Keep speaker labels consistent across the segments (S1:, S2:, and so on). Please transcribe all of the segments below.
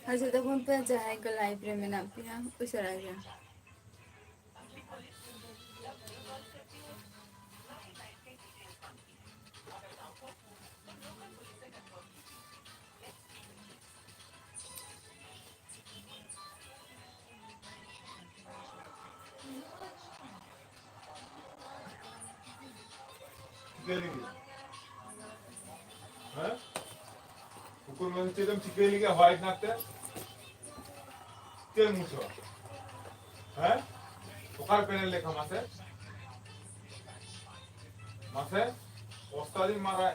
S1: Hasil tu pun pelajar ke library mana pihak usah aja.
S2: Huh? Ukur manche dam chikeli ke white nakte? Tel mucho. Huh? Ukar panel lekha mase? Mase? Ostadi mara.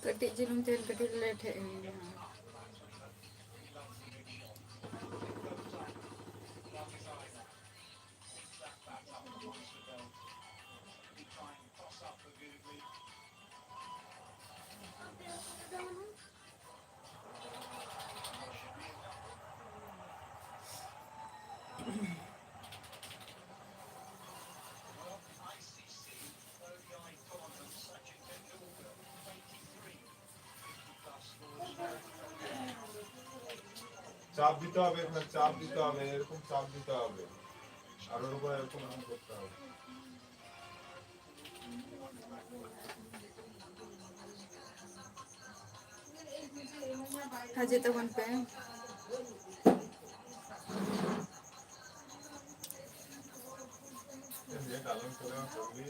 S1: Ketik jelum tel ketik lete ini.
S2: চাপ দিতে হবে এখানে চাপ দিতে হবে এরকম চাপ দিতে হবে আর ওর উপর এরকম করতে হবে
S1: Hasil tu pun pe.
S2: ये डालन করে করবি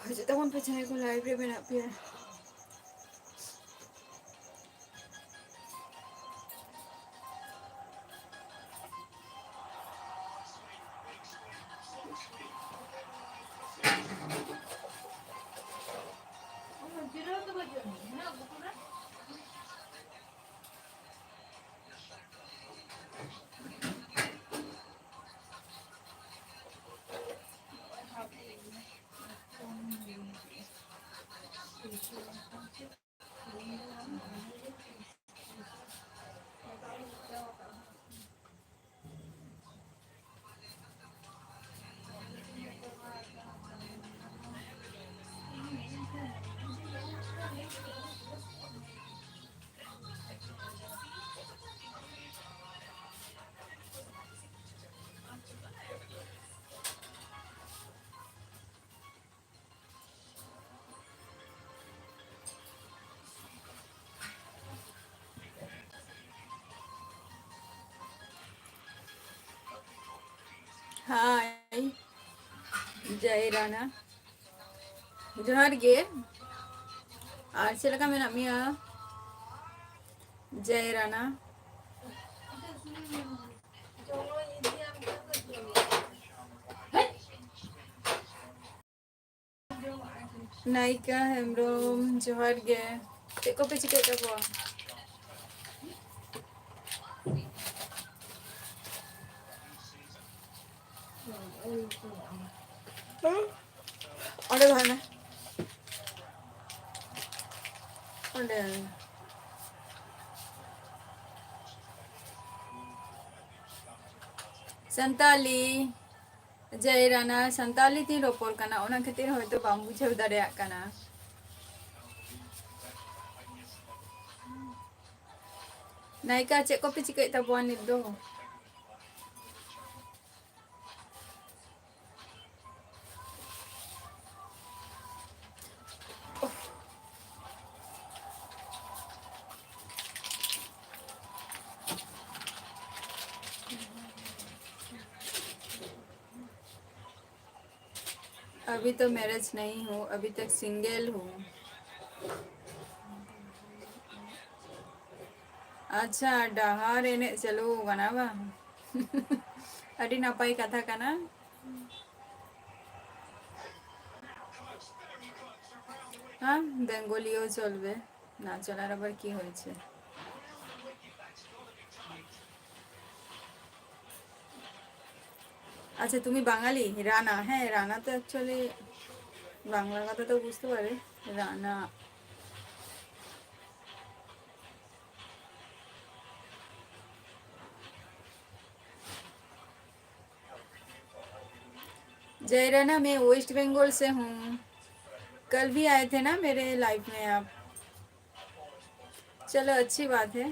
S1: Hasil tu pun pelajar ke library mana pihak. Hai, Jai Rana. Johar ge. Ar silakan mana Mia. Jai Rana. Naika Hemrom Johar ge. Teko pe chike ta bo. Ode bhana. Ode. Santali. Jai Rana Santali ti ropor kana ona khatir hoyto bam bujhaw dareyak kana. Naika cek ko pe chike ta bo nit do. अभी तो marriage नहीं हूँ अभी तक single हूँ अच्छा डहार एने चलो गाना बा अड़ी नापाई कथा काना हाँ बेंगलियो चलबे ना चलार आবার কি হয়েছে আচ্ছা তুমি বাঙালি রানা হ্যাঁ রানা তো অ্যাকচুয়ালি বাংলা কথা তো বুঝতে পারে রানা जय राना मैं वेस्ट बंगाल से हूँ कल भी आए थे ना मेरे लाइफ में आप चलो अच्छी बात है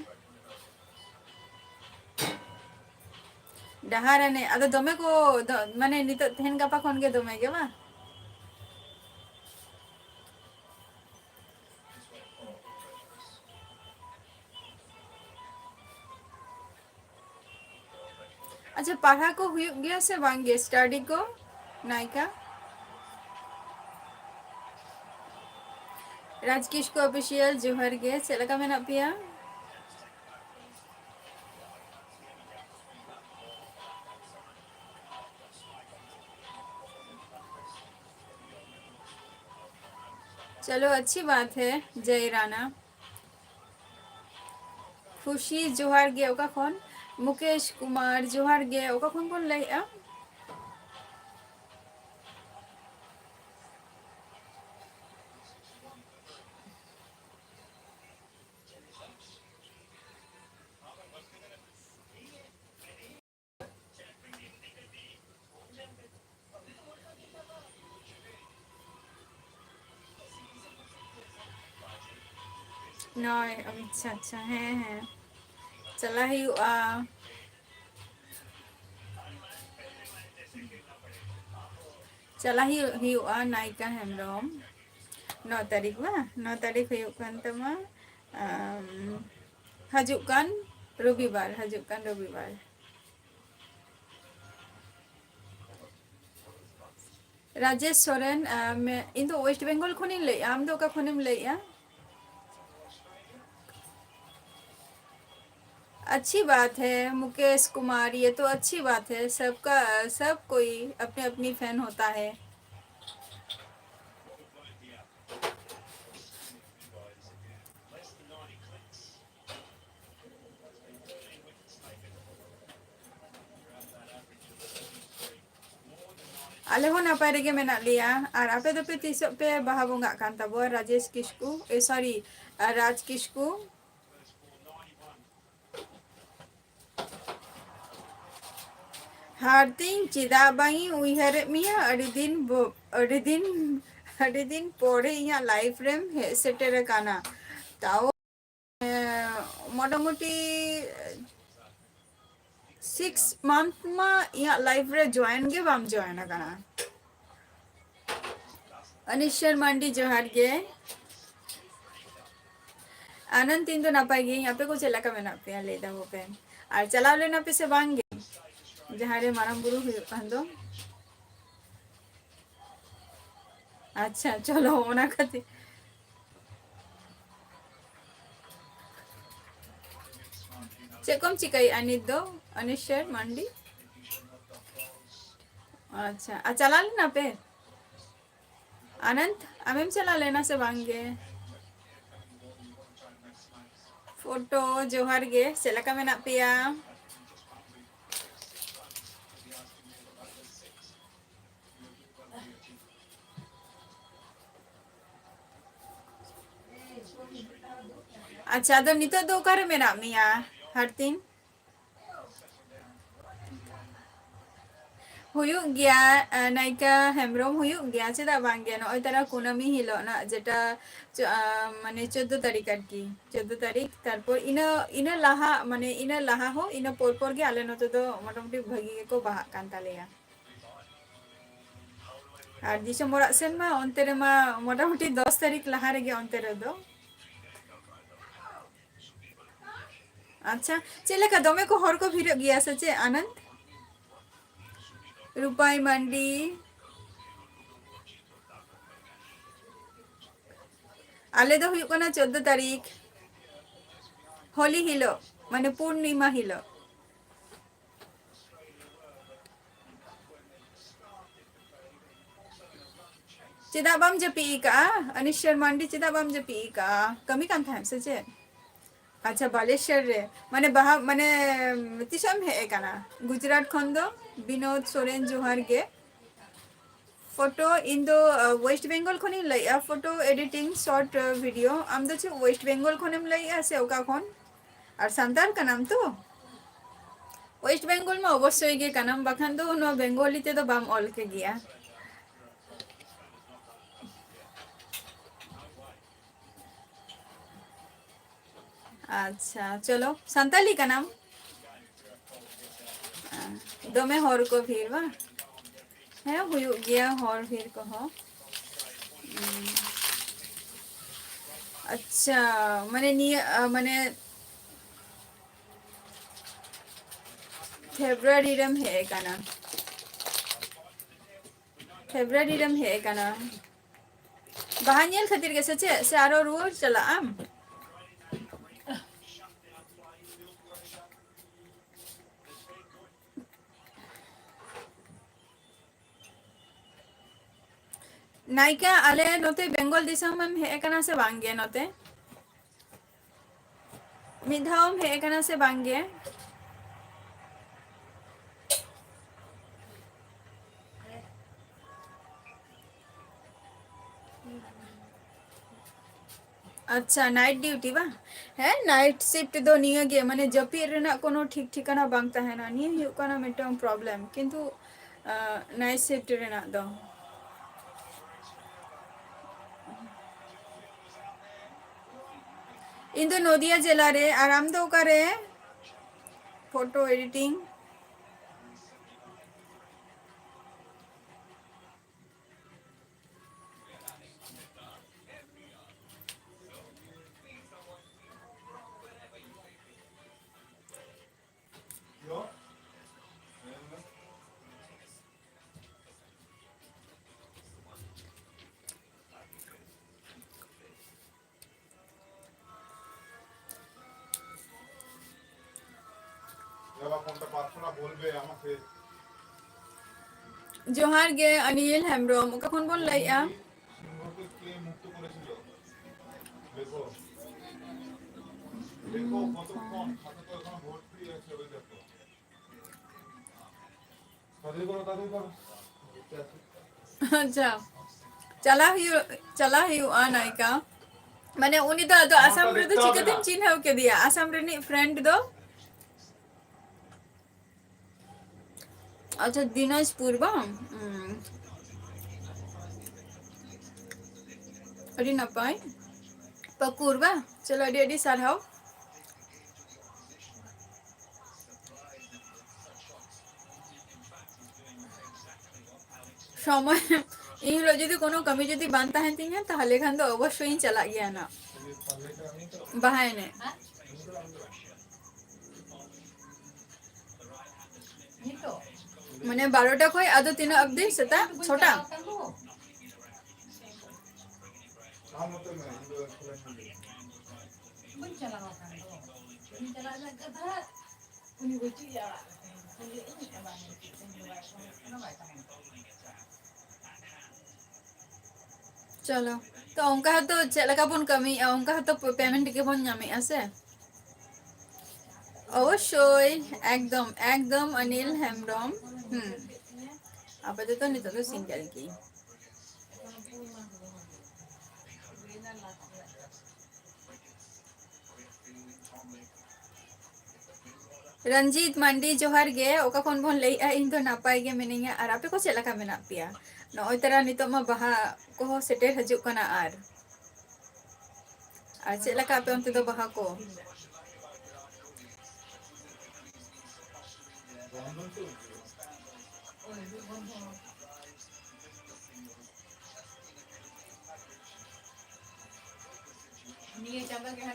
S1: डहाराने अद दमे को माने नित तेहन गापा खन के दमे के बा अच्छा पढ़ा को हुई गया से बांगे स्टडी को नायिका राजकिश को ऑफिशियल जोहर गे चलका मेना पिया चलो अच्छी बात है जय राना खुशी जोहार गे ओका खन मुकेश कुमार जोहार गे ओका खन कोन लइआ नय अच्छा अच्छा हैं चला ही चला ही नायिका हेमरम 9 तारीख बा 9 तारीख हुयुग कान तमा हजुग कान रविवार राजेश सोरेन मैं इन तो वेस्ट बंगाल खनि लई आम दो का खनिम लइया अच्छी बात है मुकेश कुमार ये तो अच्छी बात है सबका सब कोई अपने अपनी फैन होता है आले हो नापाय रेगे मेना लिया और आपे दोपे तीसो पे बाहा बोंगा कान ताबो राजेश किस्कू सॉरी राज किस्कू हारतिन चिदा बाई उइहर मिया अड़ी दिन पड़े इया लाइफ रेम हे सेटेर काना ताओ मोटामुटी 6 month मा इया लाइफ रे जॉइन गे बाम जॉइन काना अनिश्वर मांडी जोहार गे आनंद तीन तो नापाई गे यहाँ पे को चला का मैं नापे ले दा वो पे और चलाव लेना पे से बांगे जहाँ रे मारम बुरु हुई दो अच्छा चलो ओना खाती चेकम चिकाई अनित दो अनिश्वर मांडी अच्छा चला लेना पे आनंद आमेम चला लेना से बांगे फोटो जोहार गे चला का मैं पिया अच्छा तो नितो दो कर मेरा मिया हर दिन हुयुग गया नायिका हेमब्रम हुयुग गया चेदा बांग गया नय तारा कुनामी हिलो ना जेटा माने 14 तारीख আর কি 14 तारीख তারপর ইনা লাহা মানে ইনা লাহা हो ইনা পরপর গে আলে নতে তো মোটামুটি ভাগি গে को বাহা কান তালেয়া আর ডিসেম্বর সেন মা অন্তরে মা মোটামুটি 10 তারিখ লাহা রে গে অন্তরে দো আচ্ছা चले का दमे को हर को फिर गया सचे आनंद रूपाई मंडी आले दो हुयुग कना 14 तारीख होली हिलो माने पूर्णिमा हिलो चेदा बाम जपी का अनिश्वर मांडी चेदा बाम जपी का कमी कान था से चे अच्छा बालेश्वर रे माने बहा माने तिसम हे काना गुजरात खंडो विनोद सोरेन जोहार गे फोटो इन दो वेस्ट बेंगल खनि लइया फोटो एडिटिंग शॉर्ट वीडियो आम दो चे वेस्ट बेंगल खनेम लइया से ओका खन और सांतार का नाम तो वेस्ट बेंगल में अवश्य गे कानाम बखान दो नो बेंगली ते तो बाम ऑल के गया अच्छा चलो संताली का नाम दो में हॉर को फिर वा है हुई गया हॉर फिर को हो अच्छा मने नी मने फेब्रुआरी रम है का ना फेब्रुआरी रम है का ना बहानियल खातिर के सचे से आरो रू चला आम नायका आले नोते बेंगल दिसम में है का ना से बांगे नोते मिधाओम है का ना से बांगे अच्छा नाइट ड्यूटी बा है नाइट शिफ्ट दो निये गे माने जपीर रेना कोनो ठीक ठिकाना बांग तहना निये हुयु काना मिटम प्रॉब्लम किंतु नाइट शिफ्ट रेना दो इन दो नदिया जिला रे आराम दो करे फोटो एडिटिंग
S2: यो जब आप उनका पार्टनर बोलबे আমাকে
S1: जोहार गे अनिल हेमब्रोम कखन बोल लइया
S2: সিংহকে কে মুক্ত করেছিল দেখো দেখো কতক্ষণ খাতা তো এখন ভর্তি আছে ওই দেখো তাড়াতাড়ি করো
S1: अच्छा चला ही नायका माने उनी तो आसाम रे तो चिकन चिन्ह के दिया आसाम रे नी फ्रेंड दो अच्छा दिनाजपुर बा अरे नपाय पकुर बा चलो अडी अडी सारहाव समय इन लो जदी कोनो कमी जदी बांधता है तिंगे ताहले खान तो अवश्य ही चला गया ना बाहाय ने मने 12टा खोय आदो तीन अबदि सेता छोटा चलो तो उनका तो चलका बन कमी उनका तो पेमेंट के बन नामे আছে অবশ্যই একদম একদম অনিল হেমব্রম আপাতত নিতন্ত সিঙ্গেল কি रंजीत मांडी जोहार गे ओका कोन बोन लई इन तो नापाय गे मिनिंग और आपे को चलका मेना पिया नय तरा नितो मा बहा को सेटेर हजु कना आर चलका पे उनते दो बहा को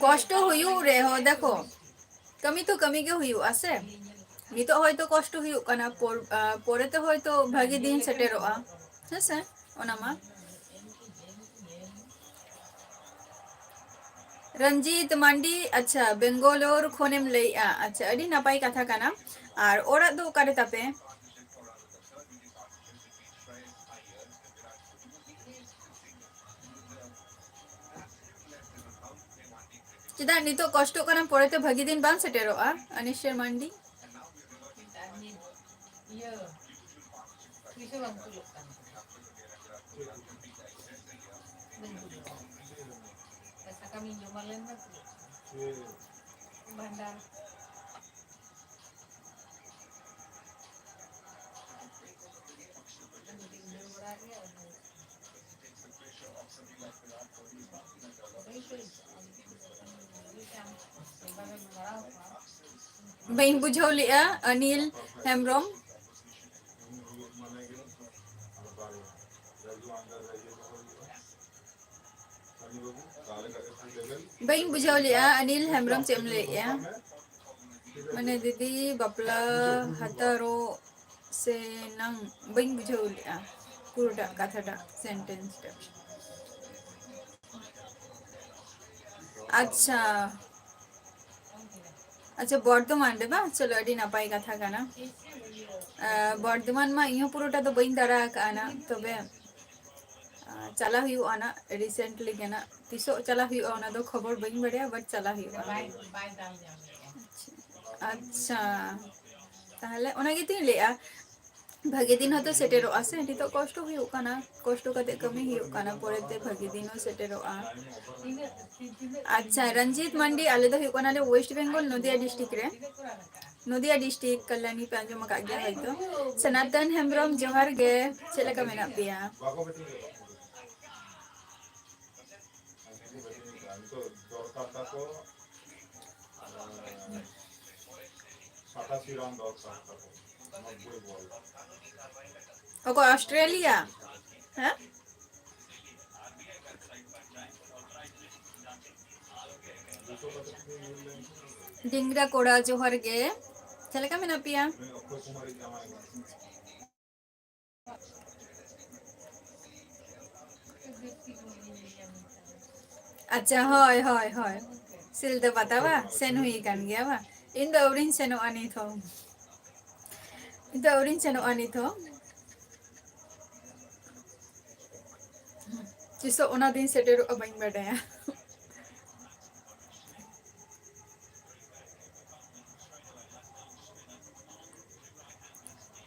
S1: কষ্ট হইউ রে হো দেখো कमी तो कमी के हुई आसे नितो হয়তো কষ্ট हुई কানা পরেতে হয়তো ভাগি দিন সেটেরোয়া হ্যাঁ ওনামা रंजीत मांडी अच्छा बेंगलोर खोनेम लैया अच्छा अड़ी नापाई कथा काना और ओड़ा दो ओकारे तापे चेदा नितो कष्ट कना पड़ेते भागी दिन बांग सेटेरोआ अनिश्चर मांडी बहन बुझाव लिया अनिल हेम्ब्रम बहन बुझाव लिया अनिल हेम्ब्रम चेम लिया मने दीदी बापला हतारो से नंग बहन बुझाव लिया पुरोटा कथाटा सेंटेंस अच्छा अच्छा बर्धमान रे बा चलो अड़ी नापाई कथा काना बर्धमान मा इहो पुरोटा तो बइन दारा काना तबे चला हुआ ना रिसेंटली केना तिसो चला हुआ ना दो खबर बइन बड़िया बट चला हुआ अच्छा ताहले ओना गे तीन लेया भागे दिन हतो सेटेरो आसे नितो कष्ट हुयो काना कष्ट कते कमी हुयो काना परेते भागे दिन सेटेरो आ अच्छा रंजीत मंडी आले दो हुयो काना ले वेस्ट बेंगल नदिया डिस्ट्रिक्ट रे नदिया डिस्ट्रिक्ट कल्याणी पे आंजम का गया हयतो सनातन हेम्ब्रम जोहार गे चेलेका मेना पिया ओको ऑस्ट्रेलिया हैं डिंगरा कोड़ा जोहर गे चलेका मेना पिया अच्छा होय होय होय सिलदा बतावा सेन हुई कान गया वा इन द औरिन सेनो आनी थो इन द औरिन सेनो आनी थो जिसो ओना दिन सेटेरो अबाइन बडाया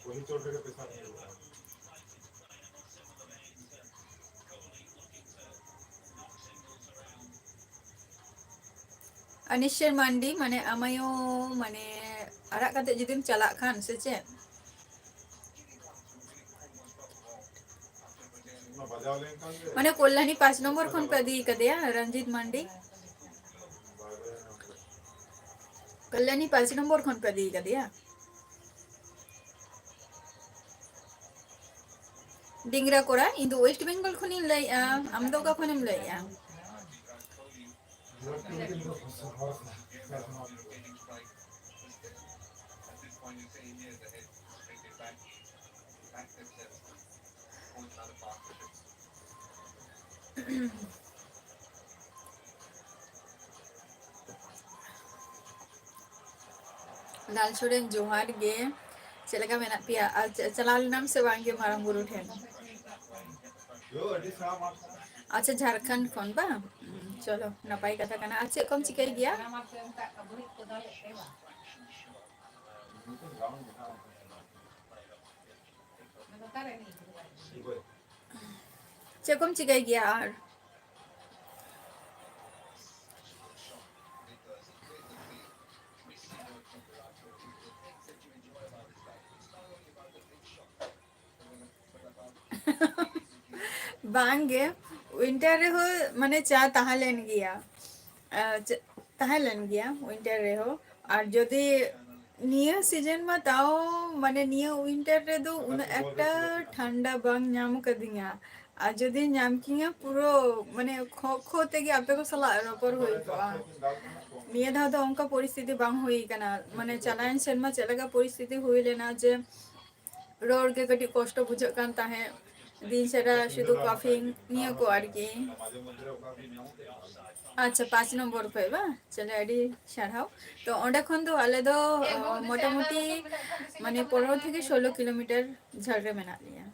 S1: वही चोट के पैसा नहीं होगा अनिश्चर मांडी माने आमायो माने आरा काते जुदिम चला खान से चे माने कोल्हानी 5 नंबर खन पे दी कदिया रंजीत मांडी कल्याणी 5 नंबर खन पे दी कदिया डिंगरा कोड़ा इंदु वेस्ट बेंगल खनि लैया आमदो का खनिम लैया लाल सुरेन जोहार गे चलेका मेना पिया चलाल नाम से वांगे मारंग गुरु ठेन अच्छा झारखंड खन बा चलो नपाई कथा काना अच्छा कम चिकई गया चकम चिकई गया और बांगे विंटर रे हो माने चा ताहालेन गया ताहालेन गया विंटर रे हो और जदि निया सीजन में ताओ माने निया विंटर रे दो उन एकटा ठंडा बांग नाम कदिया আর যদি নামকিংয়া পুরো মানে খো থেকে আপে को सला रपर होई तो निया धा तो उनका परिस्थिति बांग होई कना माने चलायन सेनमा चलेगा परिस्थिति होई लेना जे रोड के कटी कष्ट बुझ कान ताहे दिन सेरा शुद्ध काफिंग निया को आर की अच्छा 5 नंबर पे बा चले अड़ी साराव तो ओंडे खन दो आले दो मोटामुटी माने 15 থেকে 16 किलोमीटर झल रे मेना लिया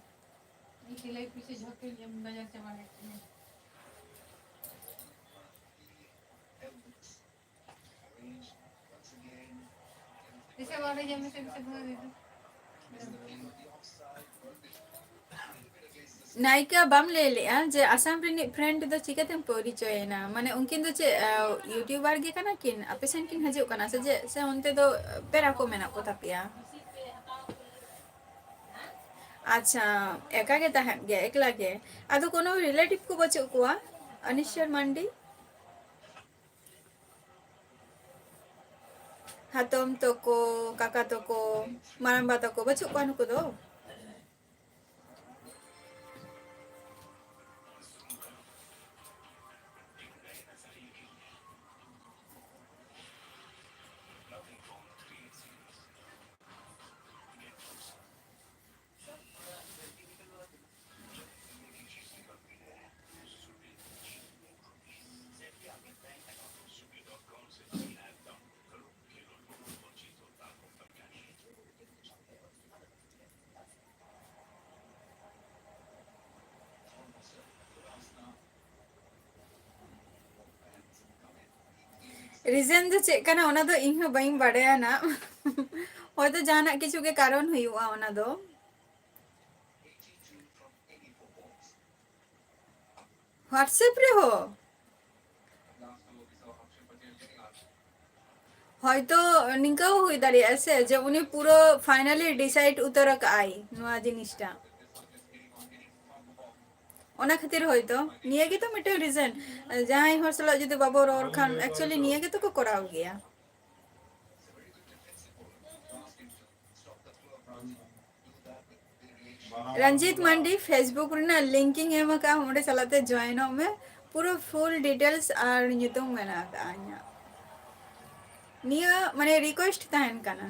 S1: नायिका बम ले लिया जे आसाम रिनी फ्रेंड दो चिकातेम परिचय ना माने उनकिन दो चे यूट्यूबर गे कना किन आपे सेन किन हजे कना से उनते दो पेरा को मेना को तापिया अच्छा एका गे तहन गे एकला गे आदो कोनो रिलेटिव को बचे कोआ अनिश्वर मंडी हातम तको काका तको मारंबा तको बचे कोन को दो रीजन दो चेक कना ओना दो इन हो बाइं बड़या ना होय तो जाना किछु के कारण हुआ ओना दो व्हाट्सएप रे हो হয়তো নিকাও হই দাঁড়িয়ে আছে যে উনি পুরো ফাইনালি ডিসাইড উতর আই নোয়া জিনিসটা ওনা খাতির হয়তো নিয়ে গে তো মিটে রিজন যাই হরসলা যদি বাবু রর খান एक्चुअली নিয়ে গে তো को कराओ गया रंजीत मंडी फेसबुक रे लिंकिंग एम का हमरे चलाते जॉइन हो में पूरा फुल डिटेल्स और nyutung मेना का आnya निया माने रिक्वेस्ट तहन कना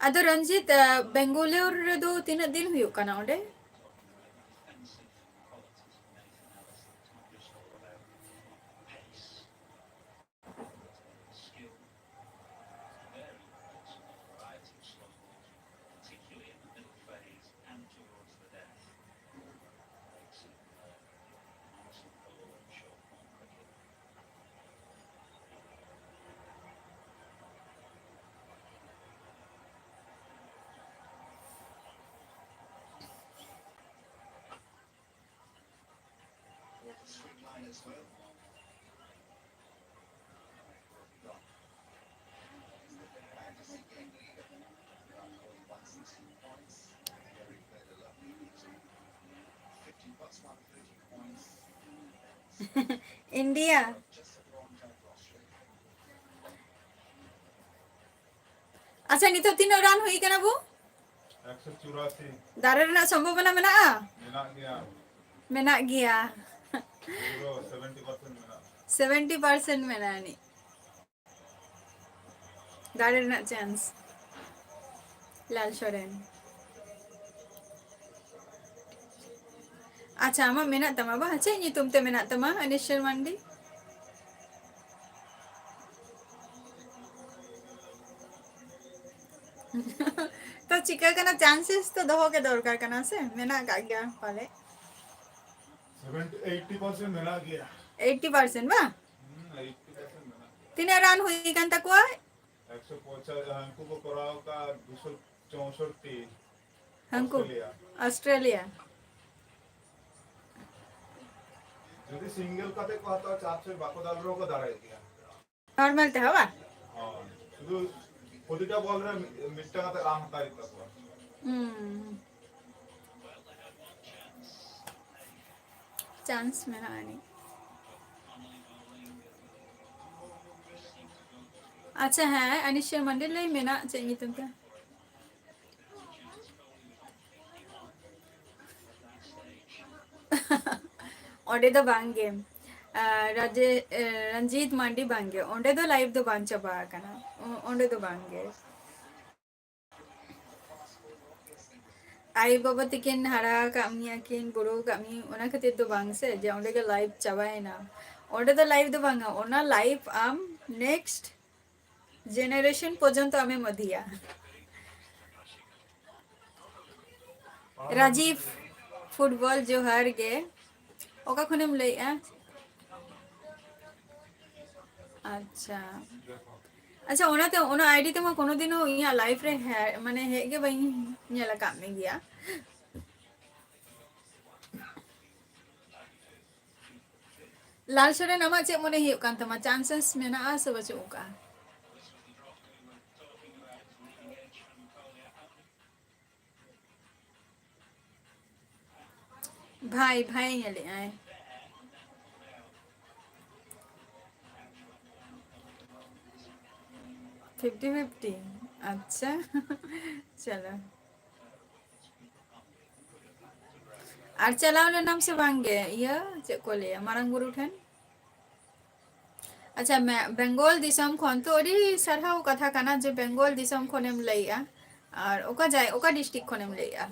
S1: अदो रंजीत बेंगलुरु रे दो 3 दिन हुयो कना ओडे इंडिया अच्छा नितो तीन रान हुई कना बु
S2: 184
S1: दारे रना संभावना मेना
S2: गया
S1: मेना गया
S2: पूरा 70% मेना
S1: 70% मेना नी दारे रना चांस लाल सोरेन अच्छा आमा मेना तमा बा अच्छा ये तुमते मेना तमा अनिश्वर मंडी तो चिका कना चांसेस तो दहो के दरकार कना से मेना का गया पाले
S2: 80% मेना गया
S1: 80% बा
S2: 80% मेना
S1: तीन रान हुई कान तकवा
S2: 150 हमको को कराओ का 264
S1: हमको ऑस्ट्रेलिया
S2: যদি সিঙ্গেল কাতে কথা চাপছে বাকোদাল রোগ দাঁড়ায় গিয়া
S1: नॉर्मल ते हवा
S2: শুধু প্রতিটা বলরে মিটটাতে রান হতাই তো
S1: चांस मेना आनी अच्छा है अनिश्वर मंडी ले मेना चाहिए तुमका ओडे दो बांगे राजे रंजीत मंडी बांगे ओंडे दो लाइव दो बांग चबा कना ओंडे दो बांगे ᱟᱭᱳ ᱵᱟᱵᱟ ᱛᱟᱹᱠᱤᱱ ᱦᱟᱨᱟ ᱟᱠᱟᱫ ᱢᱮᱭᱟ ᱠᱤᱱ ᱵᱩᱲᱦᱟᱹ ᱟᱠᱟᱫ ᱢᱮᱭᱟ ᱚᱱᱟ ᱠᱷᱟᱹᱛᱤᱨ ᱫᱚ ᱵᱟᱝ ᱥᱮ ᱡᱮ ᱚᱸᱰᱮ ᱜᱮ ᱞᱟᱭᱤᱯᱷ ᱪᱟᱵᱟᱭᱮᱱᱟ, ᱚᱸᱰे ᱫᱚ ᱞᱟᱭᱤᱯᱷ ᱫᱚ ᱵᱟᱝᱟ, ᱚᱱᱟ ᱞᱟᱭᱤᱯᱷ ᱟᱢ ᱱᱮᱠᱥᱴ ᱡᱮᱱᱟᱨᱮᱥᱚᱱ ᱯᱚᱨᱡᱚᱱᱛᱚ ᱟᱢᱮᱢ ᱤᱫᱤᱭᱟ। ᱨᱟᱡᱤᱵ ᱯᱷᱩᱴᱵᱚᱞ ᱡᱚᱦᱟᱨ ᱜᱮ, ᱚᱠᱟ ᱠᱷᱚᱱᱮᱢ ᱞᱟᱹᱭᱮᱜᱼᱟ? ᱟᱪᱪᱷᱟ ᱟᱪᱪᱷᱟ, ᱚᱱᱟᱛᱮ ᱚᱱᱟ ᱟᱭᱰᱤ ᱛᱮᱢᱟ ᱠᱳᱱᱳ ᱫᱤᱱ ᱦᱚᱸ ᱤᱧᱟᱹᱜ ᱞᱟᱭᱤᱯᱷ ᱨᱮ ᱢᱟᱱᱮ ᱦᱮᱡ ᱜᱮ ᱵᱟᱹᱧ ᱧᱮᱞ ᱟᱠᱟᱫ ᱢᱮ ᱜᱮᱭᱟ। ᱞᱟᱞ ᱥᱚᱨᱮᱱ ᱟᱢᱟᱜ ᱪᱮᱫ ᱢᱚᱱᱮ ᱦᱩᱭᱩᱜ ᱠᱟᱱ ᱛᱟᱢᱟ, ᱪᱟᱱᱥᱮᱥ ᱢᱮᱱᱟᱜᱼᱟ ᱥᱮ ᱵᱟᱹᱪᱩᱜ ᱟᱠᱟᱜᱼᱟ? ᱵᱷᱟᱭ ᱧᱮᱞᱮᱜᱼᱟᱭ। ᱯᱷᱤᱯᱴᱤ ᱯᱷᱤᱯᱴᱤ, ᱟᱪᱪᱷᱟ ᱪᱚᱞᱚ। ᱟᱨ ᱪᱟᱞᱟᱣ ᱞᱮᱱᱟᱢ ᱥᱮ ᱵᱟᱝᱜᱮ ᱤᱭᱟᱹ ᱪᱮᱫ ᱠᱚ ᱞᱟᱹᱭᱟ ᱢᱟᱨᱟᱝ ᱵᱩᱨᱩ ᱴᱷᱮᱱ? ᱟᱪᱪᱷᱟ, ᱵᱮᱝᱜᱚᱞ ᱫᱤᱥᱚᱢ ᱠᱷᱚᱱ ᱛᱚ ᱟᱹᱰᱤ ᱥᱟᱨᱦᱟᱣ ᱠᱟᱛᱷᱟ ᱠᱟᱱᱟ ᱡᱮ ᱵᱮᱝᱜᱚᱞ ᱫᱤᱥᱚᱢ ᱠᱷᱚᱱᱮᱢ ᱞᱟᱹᱭᱮᱜᱼᱟ। ᱟᱨ ᱚᱠᱟ ᱰᱤᱥᱴᱤᱠ ᱠᱷᱚᱱᱮᱢ ᱞᱟᱹᱭᱮᱜᱼᱟ?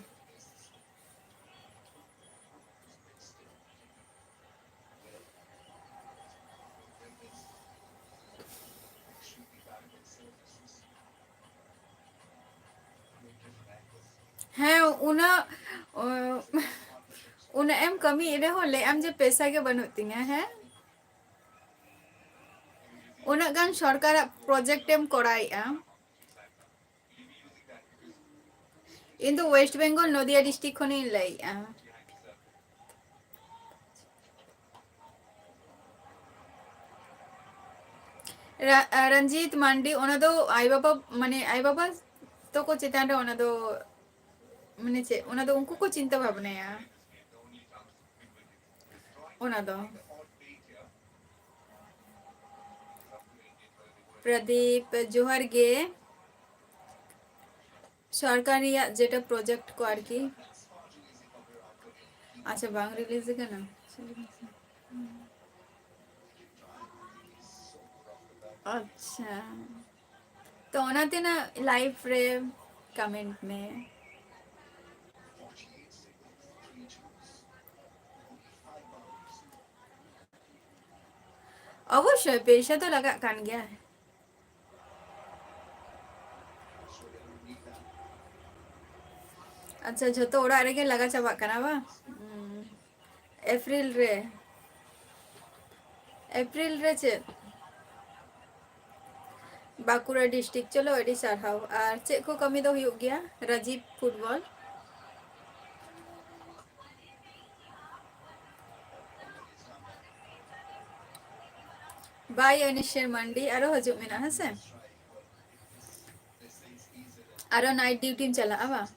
S1: ᱦᱮᱸ ᱩᱱᱟᱹᱜ ᱮᱢ ᱠᱟᱹᱢᱤᱭᱮᱫ ᱨᱮᱦᱚᱸ ᱞᱟᱹᱭ ᱟᱢ ᱡᱮ ᱯᱮᱥᱟ ᱜᱮ ᱵᱟᱹᱱᱩᱜ ᱛᱤᱧᱟ, ᱦᱮᱸ ᱩᱱᱟᱹᱜ ᱜᱟᱱ ᱥᱚᱨᱠᱟᱨᱟᱜ ᱯᱨᱚᱡᱮᱠᱴ ᱮᱢ ᱠᱚᱨᱟᱣᱮᱜᱼᱟ। ᱤᱧ ᱫᱚ ᱳᱭᱮᱥᱴ ᱵᱮᱝᱜᱚᱞ ᱱᱚᱫᱤᱭᱟ ᱰᱤᱥᱴᱤᱠ ᱠᱷᱚᱱᱤᱧ ᱞᱟᱹᱭᱮᱜᱼᱟ। ᱨᱚᱧᱡᱤᱛ ᱢᱟᱱᱰᱤ, ᱚᱱᱟ ᱫᱚ ᱟᱭ ᱵᱟᱵᱟ ᱛᱚᱠᱚ ᱪᱮᱛᱟᱱ ᱨᱮ ᱚᱱᱟ ᱫᱚ ᱢᱟᱱᱮ ᱪᱮᱫ ᱚᱱᱟ ᱫᱚ ᱩᱱᱠᱩ ᱠᱚ ᱪᱤᱱᱛᱟᱹ ᱵᱷᱟᱵᱱᱟᱭᱟ ᱚᱱᱟ ᱫᱚ। ᱯᱨᱚᱫᱤᱯ ᱡᱚᱦᱟᱨ ᱜᱮ, ᱥᱚᱨᱠᱟᱨ ᱨᱮᱭᱟᱜ ᱡᱮᱴᱟ ᱯᱨᱚᱡᱮᱠᱴ ᱠᱚ ᱟᱨᱠᱤ, ᱟᱪᱪᱷᱟ ᱵᱟᱝ ᱨᱤᱞᱤᱡ ᱟᱠᱟᱱᱟ। ᱟᱪᱪᱷᱟ, ᱛᱚ ᱚᱱᱟ ᱛᱤᱱᱟᱹᱜ ᱞᱟᱭᱤᱯᱷ ᱨᱮ ᱠᱚᱢᱮᱱᱴ ᱢᱮ। ᱚᱵᱚᱥᱥᱳᱭ ᱯᱚᱭᱥᱟ ᱫᱚ ᱞᱟᱜᱟᱜ ᱠᱟᱱ ᱜᱮᱭᱟ। ᱟᱪᱪᱷᱟ, ᱡᱷᱚᱛᱚ ᱚᱲᱟᱜ ᱨᱮᱜᱮ ᱞᱟᱜᱟ ᱪᱟᱵᱟᱜ ᱠᱟᱱᱟ ᱵᱟᱝ? ᱮᱯᱨᱤᱞ ᱨᱮ ᱪᱮᱫ? ᱵᱟᱸᱠᱩᱲᱟ ᱰᱤᱥᱴᱤᱠ, ᱪᱚᱞᱚ ᱟᱹᱰᱤ ᱥᱟᱨᱦᱟᱣ। ᱟᱨ ᱪᱮᱫ ᱠᱚ ᱠᱟᱹᱢᱤ ᱫᱚ ᱦᱩᱭᱩᱜ ᱜᱮᱭᱟ ᱨᱟᱡᱤᱵ ᱯᱷᱩᱴᱵᱚᱞ? ᱵᱟᱭ ᱚᱱᱤᱥᱮᱨ ᱢᱟᱱᱰᱤ, ᱟᱨᱚ ᱦᱤᱡᱩᱜ ᱢᱮᱱᱟᱜ ᱦᱮᱸᱥᱮ, ᱟᱨᱚ ᱱᱟᱭᱤᱴ ᱰᱤᱭᱩᱴᱤᱢ ᱪᱟᱞᱟᱜᱼᱟ ᱵᱟᱝ?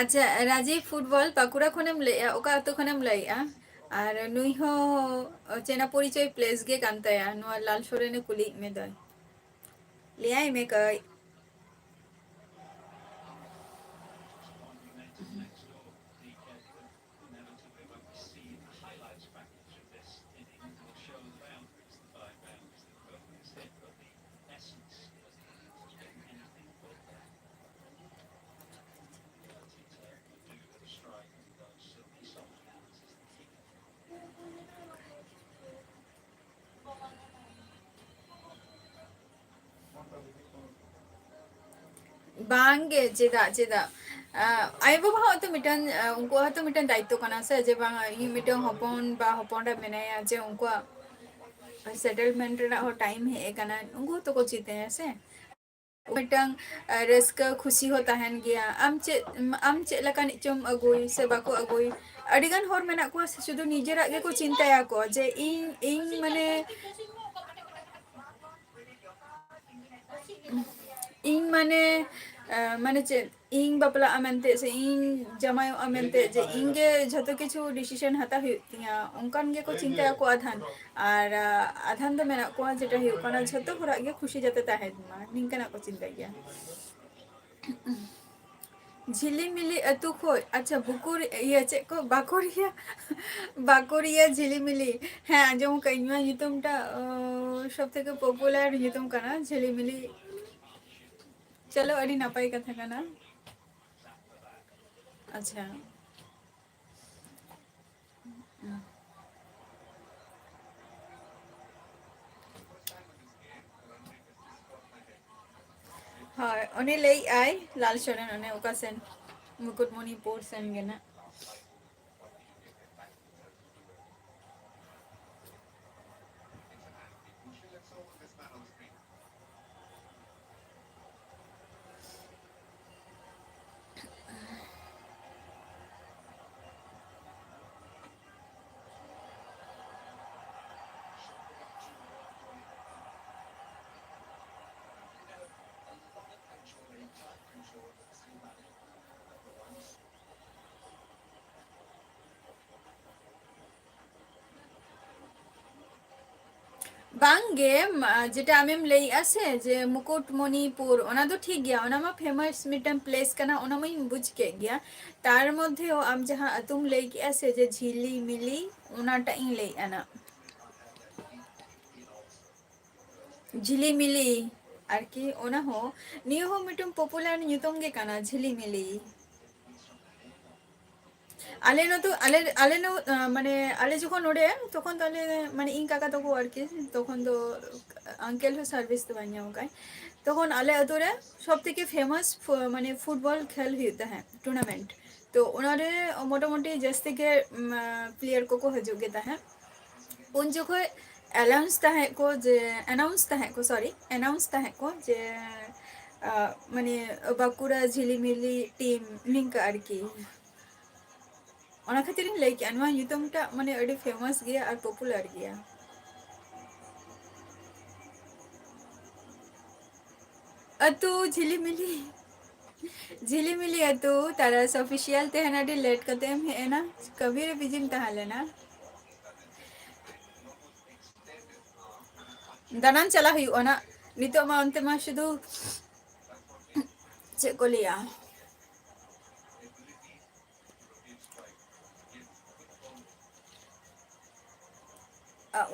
S1: ᱟᱪᱪᱷᱟ, ᱨᱟᱡᱤᱵ ᱯᱷᱩᱴᱵᱚᱞ ᱵᱟᱸᱠᱩᱲᱟ ᱠᱷᱚᱱᱮᱢ ᱞᱟᱹᱭᱮᱜᱼᱟ, ᱚᱠᱟ ᱟᱛᱳ ᱠᱷᱚᱱᱮᱢ ᱞᱟᱹᱭᱮᱜᱼᱟ? ᱟᱨ ᱱᱩᱭ ᱦᱚᱸ ᱪᱮᱱᱟ ᱯᱚᱨᱤᱪᱚᱭ ᱯᱞᱮᱥ ᱜᱮ ᱠᱟᱱ ᱛᱟᱭᱟ, ᱱᱚᱣᱟ ᱞᱟᱞ ᱥᱚᱨᱮᱱᱮ ᱠᱩᱞᱤᱭᱮᱫ ᱢᱮ ᱫᱚᱭ, ᱞᱟᱹᱭᱟᱭ ᱢᱮ ᱠᱟᱹᱡ। ᱵᱟᱝᱜᱮ, ᱪᱮᱫᱟᱜ ᱟᱭᱳ ᱵᱟᱵᱟ ᱦᱚᱸ ᱛᱚ ᱢᱤᱫᱴᱟᱝ ᱩᱱᱠᱩᱣᱟᱜ ᱦᱚᱸᱛᱚ ᱢᱤᱫᱴᱟᱝ ᱫᱟᱭᱤᱛᱛᱚ ᱠᱟᱱᱟ ᱥᱮ, ᱡᱮ ᱵᱟᱝ ᱤᱧ ᱢᱤᱫᱴᱟᱝ ᱦᱚᱯᱚᱱ ᱵᱟ ᱦᱚᱯᱚᱱᱨᱟ ᱢᱮᱱᱟᱭᱟ, ᱡᱮ ᱩᱱᱠᱩᱣᱟᱜ ᱥᱮᱴᱮᱞᱢᱮᱱᱴ ᱨᱮᱱᱟᱜ ᱦᱚᱸ ᱴᱟᱭᱤᱢ ᱦᱮᱡ ᱟᱠᱟᱱᱟ, ᱩᱱᱠᱩ ᱦᱚᱸᱛᱚ ᱠᱚ ᱪᱤᱱᱛᱟᱹᱭᱟ ᱥᱮ। ᱢᱤᱫᱴᱟᱝ ᱨᱟᱹᱥᱠᱟᱹ ᱠᱷᱩᱥᱤ ᱦᱚᱸ ᱛᱟᱦᱮᱱ ᱜᱮᱭᱟ, ᱟᱢ ᱪᱮᱫ ᱞᱮᱠᱟᱱᱤᱡ ᱪᱚᱢ ᱟᱹᱜᱩᱭ ᱥᱮ ᱵᱟᱠᱚ ᱟᱹᱜᱩᱭ। ᱟᱹᱰᱤ ᱜᱟᱱ ᱦᱚᱲ ᱢᱮᱱᱟᱜ ᱠᱚᱣᱟ ᱥᱩᱫᱷᱩ ᱱᱤᱡᱮᱨᱟᱜ ᱜᱮᱠᱚ ᱪᱤᱱᱛᱟᱹᱭᱟᱠᱚ, ᱡᱮ ᱤᱧ ᱢᱟᱱᱮ ᱤᱧ ᱢᱟᱱᱮ ᱪᱮᱫ ᱤᱧ ᱵᱟᱯᱞᱟᱜᱼᱟ ᱢᱮᱱᱛᱮ ᱥᱮ ᱤᱧ ᱡᱟᱢᱟᱭᱚᱜᱼᱟ ᱢᱮᱱᱛᱮ ᱡᱮ ᱤᱧ ᱜᱮ ᱡᱷᱚᱛᱚ ᱠᱤᱪᱷᱩ ᱰᱤᱥᱤᱥᱮᱱ ᱦᱟᱛᱟᱣ ᱦᱩᱭᱩᱜ ᱛᱤᱧᱟᱹ, ᱚᱱᱠᱟᱱ ᱜᱮᱠᱚ ᱪᱤᱱᱛᱟᱹᱭᱟᱠᱚ ᱟᱫᱷᱟᱱ। ᱟᱨ ᱟᱫᱷᱟᱱ ᱫᱚ ᱢᱮᱱᱟᱜ ᱠᱚᱣᱟ ᱡᱮᱴᱟ ᱦᱩᱭᱩᱜ ᱠᱟᱱᱟ ᱡᱷᱚᱛᱚ ᱦᱚᱲᱟᱜ ᱜᱮ ᱠᱷᱩᱥᱤ ᱡᱟᱛᱮ ᱛᱟᱦᱮᱱ ᱢᱟ, ᱱᱤᱝᱠᱟᱱᱟᱜ ᱠᱚ ᱪᱤᱱᱛᱟᱹᱭ ᱜᱮᱭᱟ। झिलीमिली अतु खो अच्छा बुकुर ये चेक को बाकोरिया बाकोरिया झिलीमिली हाँ आंजम कइमा nyutum टा सब থেকে পপুলার nyutum কানা झिलीमिली चलो अड़ी नापाई कथा काना अच्छा हाँ उन्हें ले आई लाल शरण उन्हें उकासन मुकुटमणिपुर सेन गेना बांगे जेटा आमेम लई आसे जे मुकुटमणिपुर ओना तो ठीक गया ओना मा फेमस मिटन प्लेस कना ओना मई बुझ के गया तार मध्य आम जहां तुम लई के आसे जे झिली मिली ओनाटा इन लई आना झिली मिली आरकी ओना हो नियो हो mitten popular nyutum ge kana झिली मिली आले न तो आले न माने आले যখন ওড়ে তখন তাহলে মানে ইন কাকা তো আর কি তখন তো আঙ্কেল হো সার্ভিস তো বানিয়ে ওকাই তখন আলে আতরে সবথেকে ফেমাস মানে ফুটবল খেল হইতা হ্যাঁ টুর্নামেंट तो उनारे मोटामुटी जस থেকে प्लेयर को हजू गेता है उन जगह अनाउंस ता है को सॉरी अनाउंस ता है को जे माने Bankura झिलीमिली team निंका आरकी ona khatirin like anwa nyutum ta mane adi famous gaya ar popular gaya अतु झिलीमिली अतु तारा ऑफिशियल ते हना डी लेट कते है ना कभी रे बिजिम तहाले ना दानान चला हुई ओना नितो मा अंते मा शुदु चेक को लिया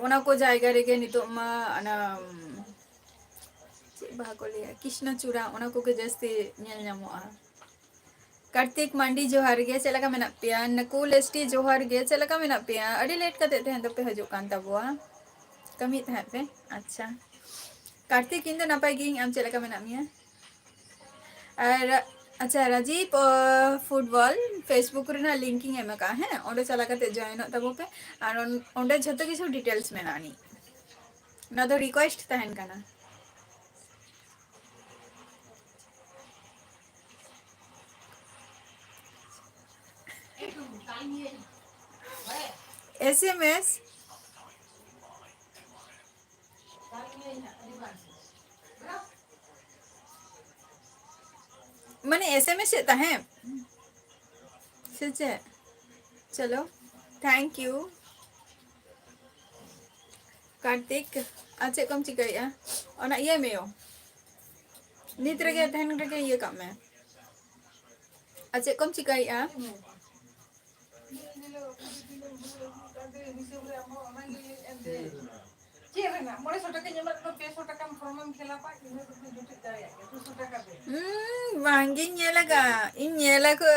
S1: ओना को जायगा रे के नितो मा अना बागोलिया कृष्णचूड़ा ओना को के जस्ती नेल ᱧᱟᱢᱚᱜᱼᱟ कार्तिक मांडी जोहार गे चलका मेना पिया नकुल एसटी जोहार गे चलका मेना पिया अड़ी लेट कते तहन तो पे हजू कान तबुआ कमी तहन पे अच्छा कार्तिक इन नपाय गिंग आम चलका मेना मिया और अच्छा राजीव फुटबॉल फेसबुक रेना लिंकिंग एम का है ओंडे चला कते जॉइन तबो पे और ओंडे झतो किछु डिटेल्स मेनानी ना तो रिक्वेस्ट तहन काना SMS मैंने SMS से है सच है चलो थैंक यू कार्तिक अच्छे कम चिकैया और ये में हो नित रगे तहन रगे ये काम में अच्छे कम चिकैया महंगी लगा इन लगा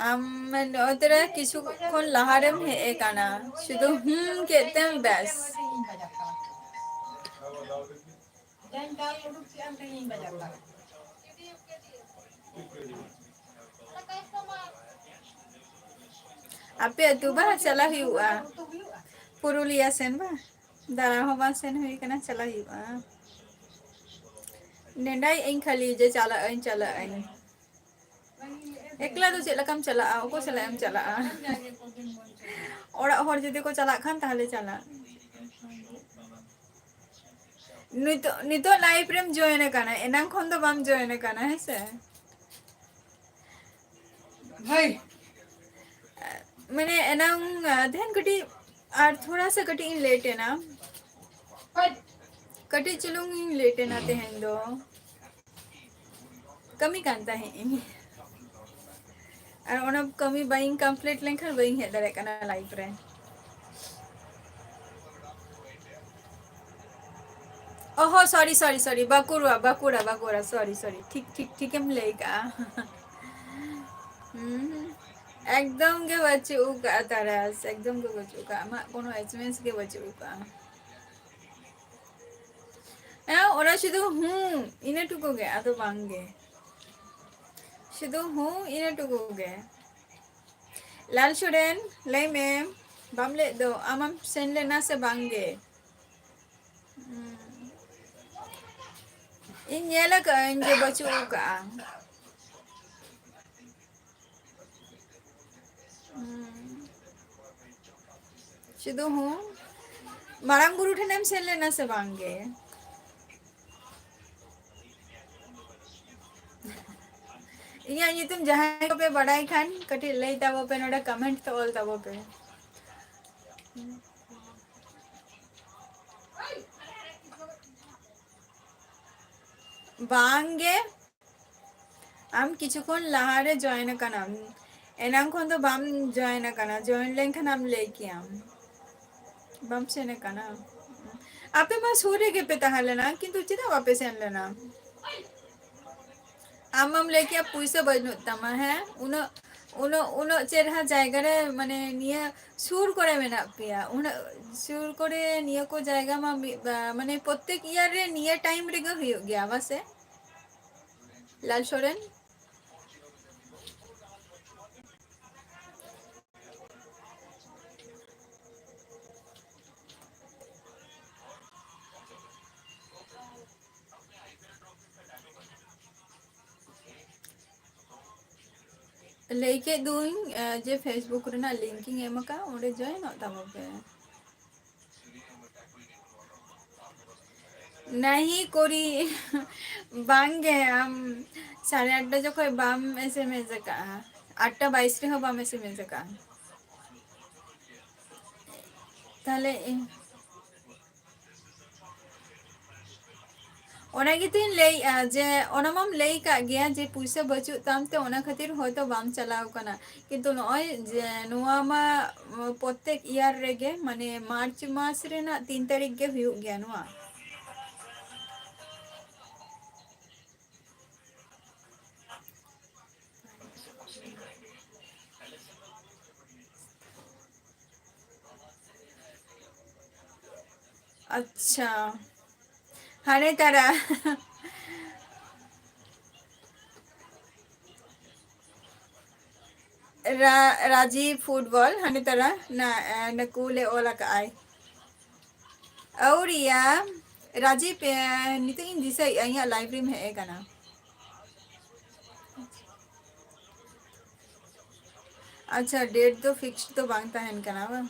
S1: आम ओतरा किछु कोन लहारम है एकाना शुद्ध कहते हैं बस आपे तू बा चला हुआ पुरुलिया सेन बा दारा हवा सेन हुई कना चला हुआ नेंडाई इन खाली जे चला एकला तो चला कम चला ओको चला एम चला ओड़ा हर जदि को चला खान ताहले चला नितो लाइव रेम जॉइन काना एनांग खन तो बाम जॉइन काना है से भाई मैंने एनांग ध्यान कटी और थोड़ा सा कटी इन लेट है ना कटी चलूंगी लेट है ना तेहन दो kami kan tahe ini. Ar ona kami buying complete lengkhan buying head dare kana live re. Oh sorry sorry sorry bakura sorry sorry ठीक हम लेगा एकदम के बच्चों का तरस एकदम के बच्चों का मा कोनो एचएमएस के बच्चों का ওরা শুধু ইনাটুকু গে এত বাঙ্গে শুধু ইনাটুকু গে লাল সুরেন লাই মেম বামলে দো আমাম সেনলে না সে বাঙ্গে ইnyela ka nge bacu ka শুধু marang guru thenem senle na se bange इया तुम जहां पे बड़ाई खान कटी लई तबो पे नोडा कमेंट तो ऑल तबो पे बांगे आम किछुखन लाहारे जॉइन कनाम एनाम खन तो बाम जॉइन कना जॉइन लेंखन आम लेके आम बाम सेने कना आपे मा सूर्य के पे ताहलेना किंतु चिदा वापस एन लेना आम लेके पुइसा बजनु तमा है उनो उनो उनो चेरहा जायगा रे माने निया सुर करे मेना पिया उन सुर करे निया को जायगा मा माने प्रत्येक ईयर रे निया टाइम रे गयो गया वासे लाल सोरेन लेके दुइन जे फेसबुक रेना लिंकिंग एमका ओडे जॉइन तबो पे नहीं कोरी बांगे हम 8:30 जो कोई बाम एसएमएस का 8:22 रे हो बाम एसएमएस का ताले ओना गितिन ले जे ओना मम ले का गया जे पुइसा बचु तामते ओना खातिर होतो बाम चलाव कना किंतु नय जे नुआ मा प्रत्येक ईयर रेगे माने मार्च मास रे ना 3 तारीख गे हुयु गया नुआ अच्छा हाने तारा राजीव फुटबॉल हने तरह ना नकूले ओला का आई और या राजीव नितो इन दिसा यहाँ लाइब्रेरी में है कना अच्छा डेट तो फिक्स तो बांगता है कना वा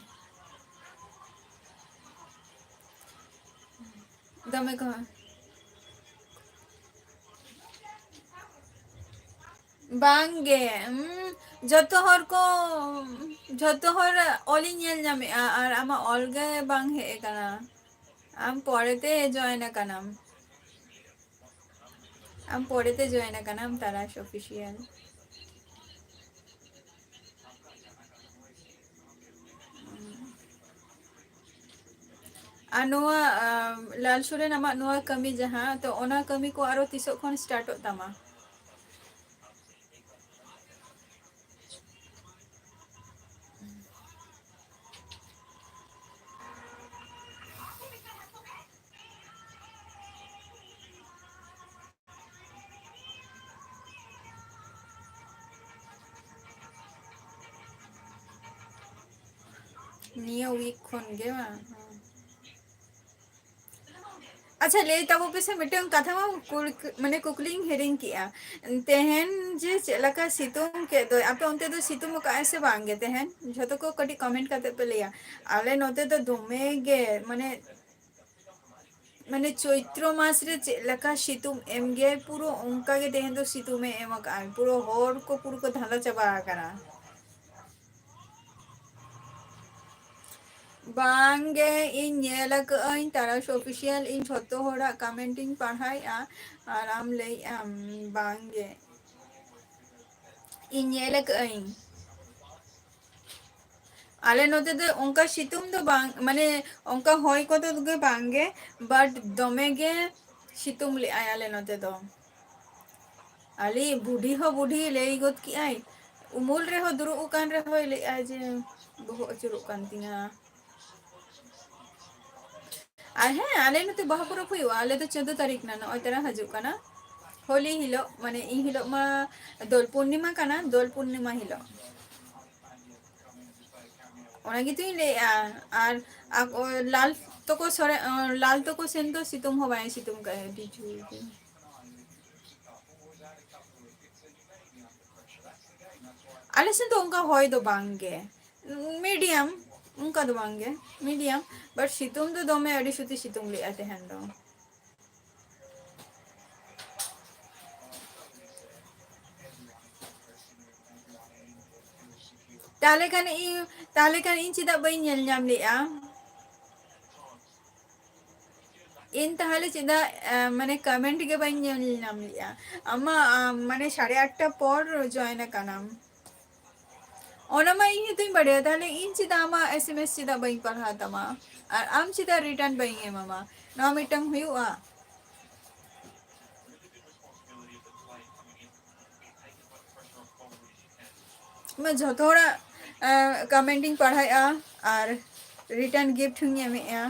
S1: दमे कहा बांगे जतो हर को जतो हर ओली नेल जामे और आमा ओलगे बांग है कना आम पढ़ते जॉइन कनाम आम पढ़ते जॉइन कनाम ताराश ऑफिशियल अनुआ लाल सुरेन आमा नुआ कमी जहां तो ओना कमी को आरो तिसो खन स्टार्ट तमा निया वीक खन गे मा अच्छा ले तब पे से मिटन कथा माने कुकलिंग हेरिंग किया तेहन जे चलका सितुम के दो आपे उनते तो सितुम का ऐसे बांगे तेहन जतो को कटी कमेंट करते पे लिया आले नोते तो धुमे गे माने माने चैत्र मास रे चलका सितुम एम गे पुरो उनका के तेहन तो सितुमे एम का पुरो होर को पुरो को धाला चबा करा Bangge in nyelak ain taras official in jhoto hora commenting padhai a aram lei bangge in nyelak ain ale note de onka situm do bang mane onka hoy koto ge bangge but dome ge situm le ay ale note do ali budi ho budi lei got ki ay umul re ho duru ukan re ho le ay je boho achuruk kan tinga আর হ্যাঁ আলে নতে বাহা পরব হুᱭᱩᱜᱼᱟ আলে তো 14 তারিখ না নয় তারা হাজুক কানা হোলি হিলো মানে ই হিলো মা দোল পূর্ণিমা কানা দোল পূর্ণিমা হিলো ওনা গিতুই লে আর লাল তকো সরে লাল তকো সেন তো সিতুম হবাই সিতুম কা ডিজু আলে সেন তো উনকা হয় তো বাঙ্গে মিডিয়াম উনকা তো বাঙ্গে মিডিয়াম বাট সিতুম তো দমে আড়ি সুতি সিতুম লে আতে হ্যান্ডো তাহলে kan ᱤᱧ ᱪᱮᱫᱟᱜ ᱵᱟᱹᱧ ᱧᱮᱞ ᱧᱟᱢ ᱞᱮᱜᱼᱟ ᱤᱧ ᱛᱟᱦᱞᱮ ᱪᱮᱫᱟᱜ মানে কমেন্ট গে বাই ᱧᱮᱞ ᱧᱟᱢ ᱞᱮᱜᱼᱟ আমা মানে 8:30 পর জয়েন আকানাম ᱚᱱᱟ ᱢᱟ ᱤᱧ ᱦᱚᱸᱛᱚᱧ ᱵᱟᱲᱟᱭᱟ ᱛᱟᱦᱞᱮ ᱤᱧ ᱪᱮᱫᱟᱜ ᱟᱢᱟᱜ SMS ᱪᱮᱫᱟᱜ ᱵᱟᱹᱧ ᱯᱟᱲᱦᱟᱣ ᱛᱟᱢᱟ ᱟᱨ ᱟᱢ ᱪᱮᱫᱟᱜ ᱨᱤᱴᱟর্ন ᱵᱟᱹᱧ ᱮᱢᱟᱢᱟ ᱱᱚᱣᱟ ᱢᱤᱫᱴᱟᱝ ᱦᱩᱭᱩᱜᱼᱟ ᱢᱟ ᱡᱷᱚᱛᱚ ᱦᱚᱲᱟᱜ ᱠᱚᱢᱮন্ᱴ ᱤᱧ ᱯᱟᱲᱦᱟᱣᱮᱜᱼᱟ ᱟᱨ রিটার্ন গিফট ᱦᱚᱸᱧ ᱮᱢᱮᱜᱼᱟ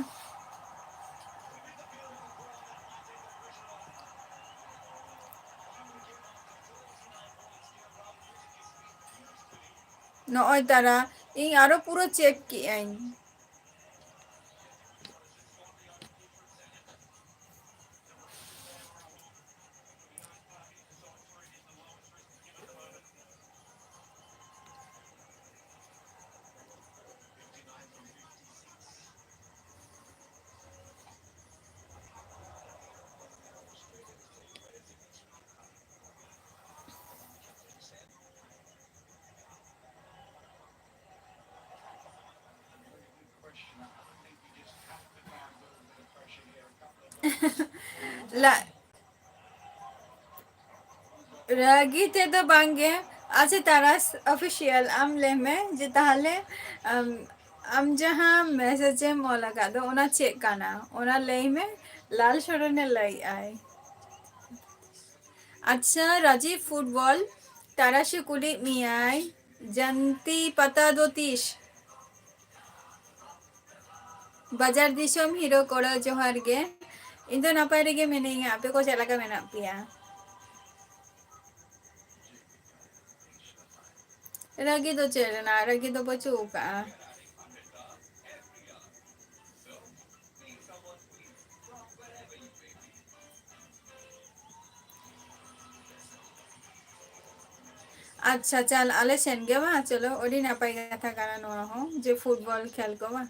S1: নয় তারা ᱤᱧ আরো পুরো চেক কেআইন ला রাগি তে তো বাঙ্গে আছে তারাস অফিসিয়াল আম লেমে যে তাহলে আম যাহা মেসেজে মলাকা দো ওনা চেক কানা ওনা লেইমে লাল সরনে লাই আই আচ্ছা রাজীব ফুটবল তারাশে কুলি মিয়াই জানতি পাতা দোতিস বাজার দিশম হিরো কোড়া জোহার গে ᱤᱧ ᱫᱚ ᱱᱟᱯᱟᱭ ᱨᱮᱜᱮ ᱢᱤᱱᱟᱹᱧᱟ ᱟᱯᱮ ᱠᱚ ᱪᱮᱫ ᱞᱮᱠᱟ ᱢᱮᱱᱟᱜ ᱯᱮᱭᱟ ᱨᱟᱹᱜᱤ ᱫᱚ ᱪᱮᱫ ᱨᱮᱱᱟᱜ ᱨᱟᱹᱜᱤ ᱫᱚ ᱵᱟᱹᱪᱩᱜ ᱟᱠᱟᱜᱼᱟ আচ্ছা চাল আলে সেন গে বা চলো ওডি নাপাই কথা কানা নোয়া হো যে ফুটবল খেল কো বা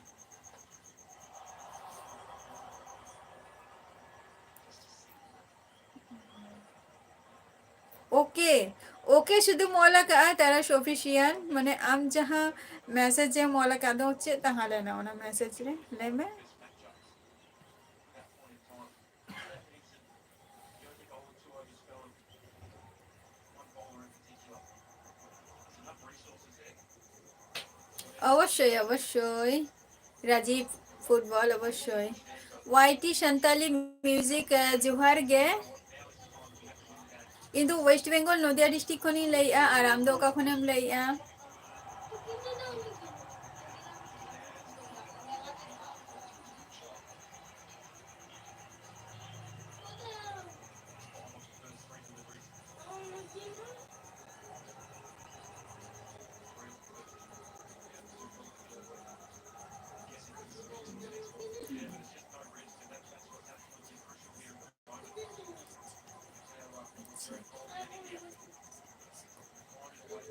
S1: ওকে ওকে শুধু মলাকা তারা অফিসিয়াল মানে আম যাহা মেসেজে মলাকা দো হচ্ছে তাহলে না ওনা মেসেজ রে লেমে অবশ্যই অবশ্যই রাজীব ফুটবল অবশ্যই ওয়াইটি সান্তালি মিউজিক জোহার গে কিন্তু ওয়েস্ট বেঙ্গল নদিয়া ডিস্ট্রিক্ট খনি লইয়া আর আমদো কা খনেম লইয়া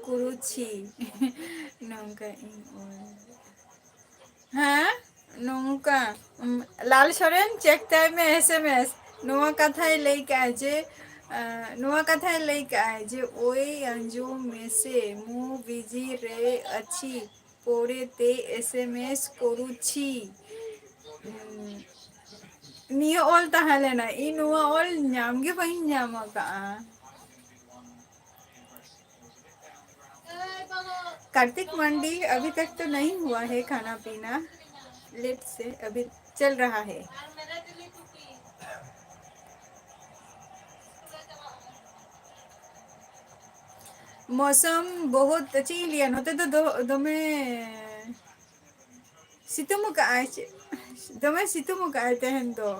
S1: কুরুছি নৌকা হ্যাঁ নৌকা লাল সরেন চেক টাইমে এসএমএস নোয়া কথাই লই কায় যে নোয়া কথাই লই কায় যে ওই अंजू में से मु बिजी रे अच्छी পরেতে SMS করুছি নিয়ে অল তাহলে না ই নুয়া অল ᱧᱟᱢ ᱜᱮ ᱵᱟᱹᱧ ᱧᱟᱢ ᱟᱠᱟᱜᱼᱟ कार्तिक मंडी अभी तक तो नहीं हुआ है खाना पीना लेट से अभी चल रहा है मौसम बहुत अच्छी लिया नोते तो दमे सितुम काए दमे सितुम काए तेहन दो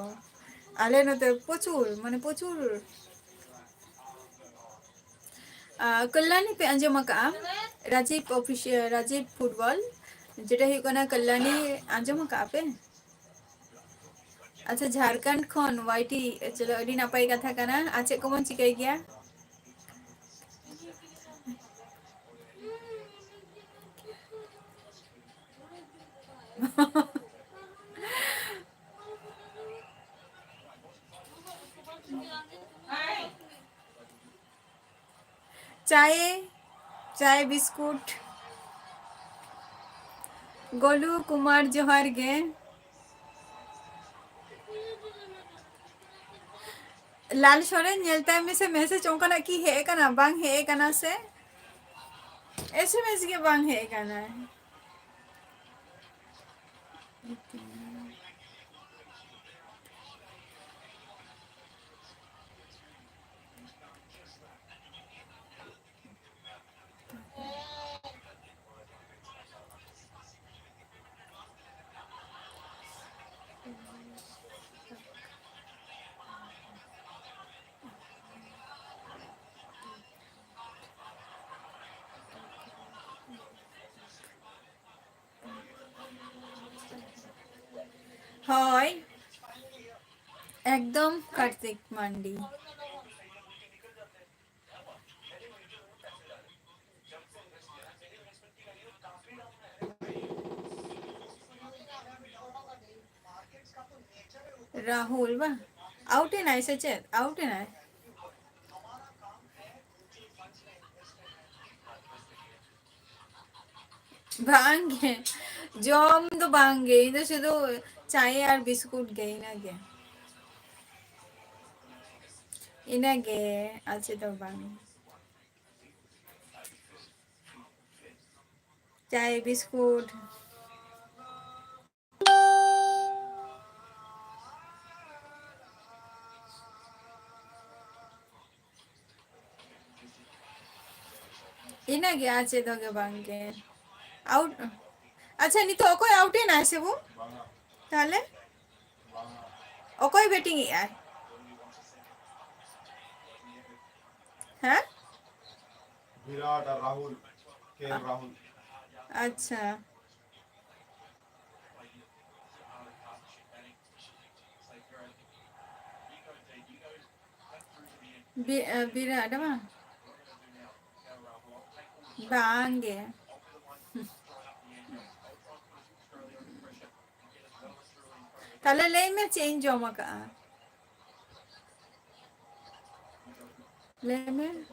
S1: आले नोते प्रचुर माने प्रचुर कल्याणी पे अंजम का राजीव ऑफिशियल राजीव फुटबॉल जेटा हुई कना कल्याणी अंजम का पे अच्छा झारखंड खन वाईटी चलो अडी नापाई कथा कना आचे कोमन चिकाई गया चाय चाय बिस्कुट गोलू कुमार जोहार गे लाल सोरेन नेलता में से मैसेज ओंकना की है कना बांग है कना से SMS के बांग है कना হয় एकदम कार्तिक मंडी राहुल बा आउटे ना से चेत आउटे ना भांगे जम तो भांगे इधर से तो चाय और बिस्कुट गई ना गे इना गे अच्छे तो भांगे चाय बिस्कुट इना गे अच्छे तो गे भांगे आउट अच्छा नी तो अकोय आउटे ना से वो ताले अकोय बैटिंग है हैं
S2: विराट और राहुल के राहुल
S1: अच्छा विराट बा भांगे ताले ले में चेंज जमा का ले में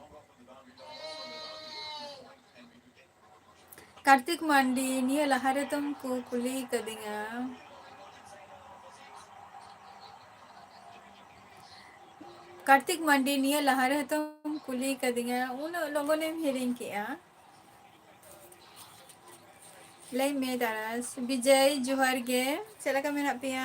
S1: कार्तिक मंडी निये लहारे तुमको कुली कदिंगा कार्तिक मंडी निये लहारे तुम कुली कदिंगा उन लोगों ने हेरिंग किया ले में दारास विजय जोहार गे चला का मेना पिया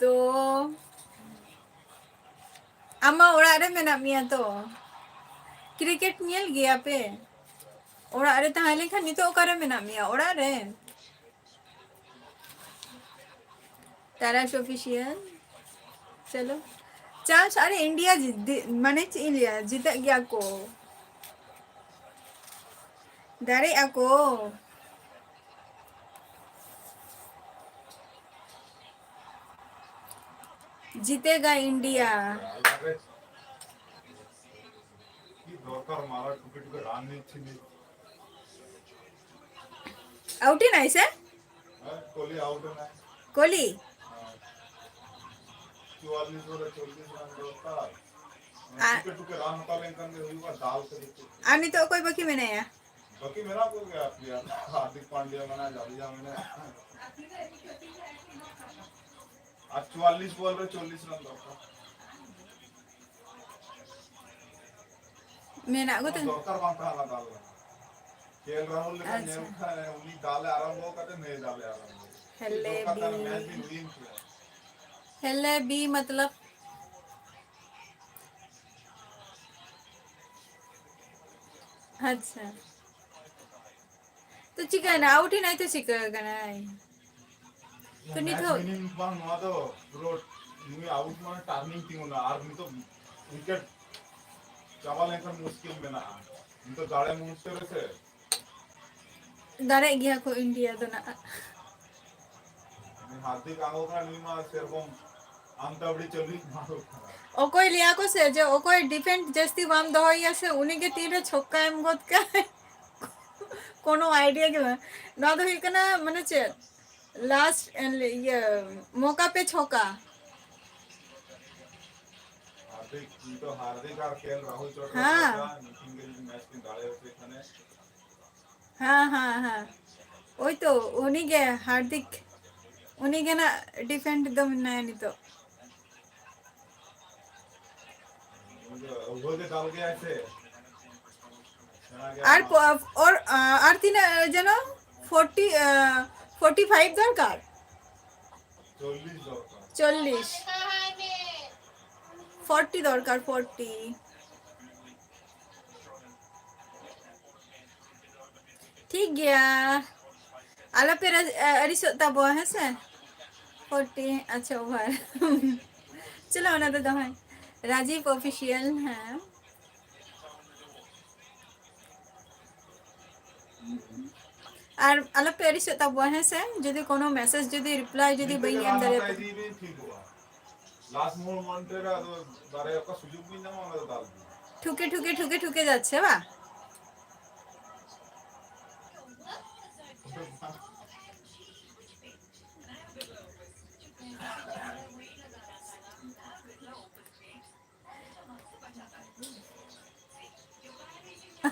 S1: तो आमा ओड़ा रे मेना मिया तो क्रिकेट नेल गया पे ओड़ा रे ताहले खान नितो ओकारे मेना मिया ओड़ा रे ताराश ऑफिशियल चलो चांस अरे इंडिया माने इंडिया जीता गया को दारे ako जीतेगा इंडिया।
S2: এবারে কি দরকার মারা টুকে টুকে রান নিচ্ছিলি।
S1: आउट ही नहीं से
S2: হ্যাঁ কোহলি আউট না।
S1: कोहली।
S2: 44 বলে 40 রান দরকার।
S1: आ-
S2: टुके टुके रान निकाले करके हुआ दाल से
S1: आनी तो कोई बाकी में नहीं है।
S2: बाकी मेरा को गया प्लेयर हार्दिक पांड्या मैंने जाडेजा मैंने आज 44 बॉल पे 40 रन दरकार
S1: मैं ना को तो
S2: दरकार बांटा हला दाल खेल राहुल लेकिन
S1: अच्छा।
S2: नेउठा उनी दाले आरंभ हो करते नहीं दाले आरंभ
S1: हेले
S2: दरकार
S1: बी
S2: मैच भी विन किया
S1: हेले बी मतलब अच्छा तो चिकन आउट ही नहीं तो चिकन नहीं तो नहीं
S2: मैच
S1: तो
S2: विनिंग बांग नवा तो ब्रो नी आउट में टर्निंग थी ना और नी तो विकेट चावल लेकर मुश्किल में ना नी तो दाड़े मुझसे रहते
S1: दारे गया को इंडिया तो ना
S2: हार्दिक आंगो का नी मार सेरबम आंतबड़ी चली मारो
S1: ओकोई लिया को से जो ओकोई डिफेंड जस्ती वाम दहोई से उन्हीं के तीरे छक्का एम गोद का कोनो आइडिया के ना तो ही ना मने चे लास्ट ये मौका पे छक्का।
S2: हार्दिक नी तो हार्दिक और केएल राहुल चोट
S1: हाँ
S2: का नितिन के मैच के दाड़े होते खाने
S1: हाँ हाँ हाँ वही तो उन्हीं के हार्दिक उन्हीं के ना डिफेंड दम नहीं नहीं तो
S2: वो जो डाल गया ऐसे
S1: और तीन जनो 45 दरकार
S2: 40 दरकार
S1: 40 40 दरकार 40 ठीक गया आला पे अरिसो तब है से 40 अच्छा ओवर चलो ना तो दो राजीव ऑफिशियल है আর আলাপ পেরিস তা বহে সে যদি কোনো মেসেজ যদি রিপ্লাই যদি
S2: नीचे
S1: বই
S2: के
S1: এম
S2: लाना
S1: দারে
S2: था इसी भी ठीक हुआ लास्ट मोमेंट रा तो दारे का सुजुग भी ना मांगा तो डाल दी
S1: ঠুকে ঠুকে ঠুকে ঠুকে যাচ্ছে বা